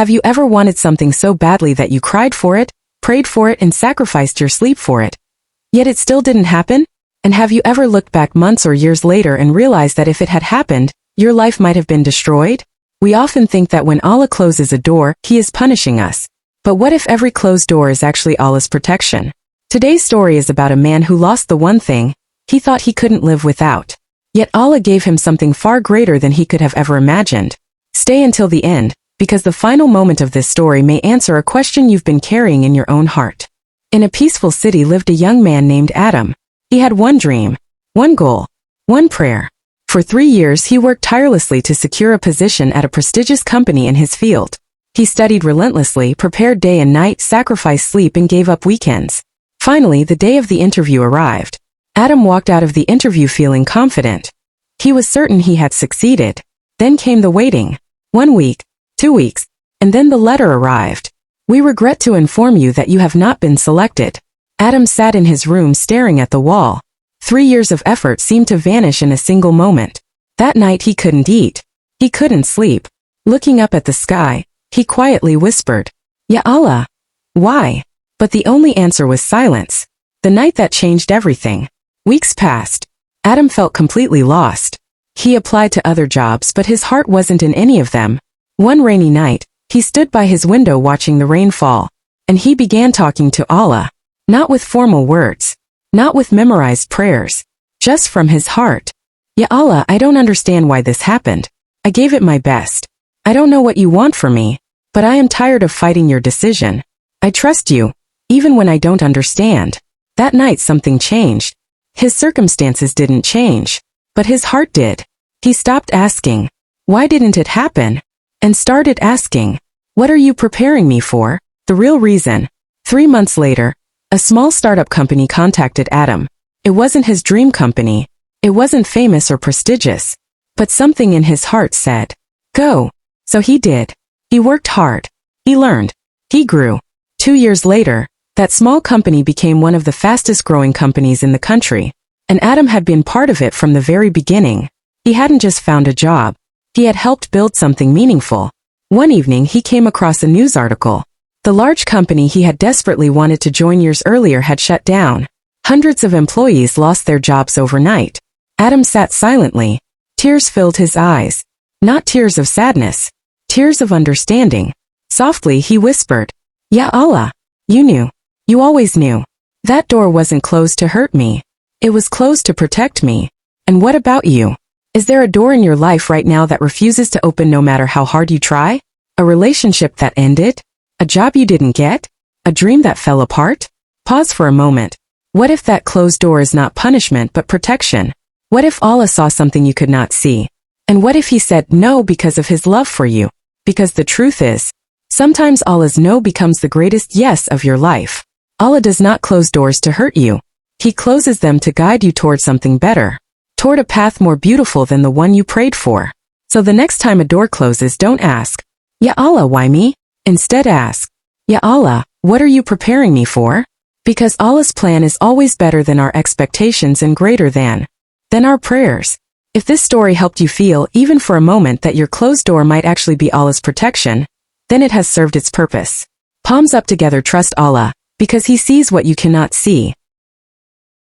Have you ever wanted something so badly that you cried for it, prayed for it, and sacrificed your sleep for it? Yet it still didn't happen? And have you ever looked back months or years later and realized that if it had happened, your life might have been destroyed? We often think that when Allah closes a door, He is punishing us. But what if every closed door is actually Allah's protection? Today's story is about a man who lost the one thing he thought he couldn't live without. Yet Allah gave him something far greater than he could have ever imagined. Stay until the end, because the final moment of this story may answer a question you've been carrying in your own heart. In a peaceful city lived a young man named Adam. He had one dream, one goal, one prayer. For 3 years he worked tirelessly to secure a position at a prestigious company in his field. He studied relentlessly, prepared day and night, sacrificed sleep, and gave up weekends. Finally, the day of the interview arrived. Adam walked out of the interview feeling confident. He was certain he had succeeded. Then came the waiting. 1 week, 2 weeks, and then the letter arrived. We regret to inform you that you have not been selected. Adam sat in his room staring at the wall. 3 years of effort seemed to vanish in a single moment. That night he couldn't eat. He couldn't sleep. Looking up at the sky, he quietly whispered, "Ya Allah." Why? But the only answer was silence. The night that changed everything. Weeks passed. Adam felt completely lost. He applied to other jobs, but his heart wasn't in any of them. One rainy night, he stood by his window watching the rain fall, and he began talking to Allah. Not with formal words. Not with memorized prayers. Just from his heart. Ya Allah, I don't understand why this happened. I gave it my best. I don't know what you want from me, but I am tired of fighting your decision. I trust you, even when I don't understand. That night something changed. His circumstances didn't change, but his heart did. He stopped asking, "Why didn't it happen?" and started asking, "What are you preparing me for?" The real reason. 3 months later, a small startup company contacted Adam. It wasn't his dream company. It wasn't famous or prestigious. But something in his heart said, "Go." So he did. He worked hard. He learned. He grew. 2 years later, that small company became one of the fastest growing companies in the country. And Adam had been part of it from the very beginning. He hadn't just found a job. He had helped build something meaningful. One evening he came across a news article. The large company he had desperately wanted to join years earlier had shut down. Hundreds of employees lost their jobs overnight. Adam sat silently. Tears filled his eyes. Not tears of sadness. Tears of understanding. Softly he whispered, "Ya Allah, you knew. You always knew. That door wasn't closed to hurt me. It was closed to protect me. And what about you? Is there a door in your life right now that refuses to open no matter how hard you try? A relationship that ended? A job you didn't get? A dream that fell apart?" Pause for a moment. What if that closed door is not punishment but protection? What if Allah saw something you could not see? And what if He said no because of His love for you? Because the truth is, sometimes Allah's no becomes the greatest yes of your life. Allah does not close doors to hurt you. He closes them to guide you toward something better. Toward a path more beautiful than the one you prayed for. So the next time a door closes, don't ask, "Ya Allah, why me?" Instead ask, "Ya Allah, what are you preparing me for?" Because Allah's plan is always better than our expectations and greater than our prayers. If this story helped you feel, even for a moment, that your closed door might actually be Allah's protection, then it has served its purpose. Palms up together, trust Allah, because He sees what you cannot see.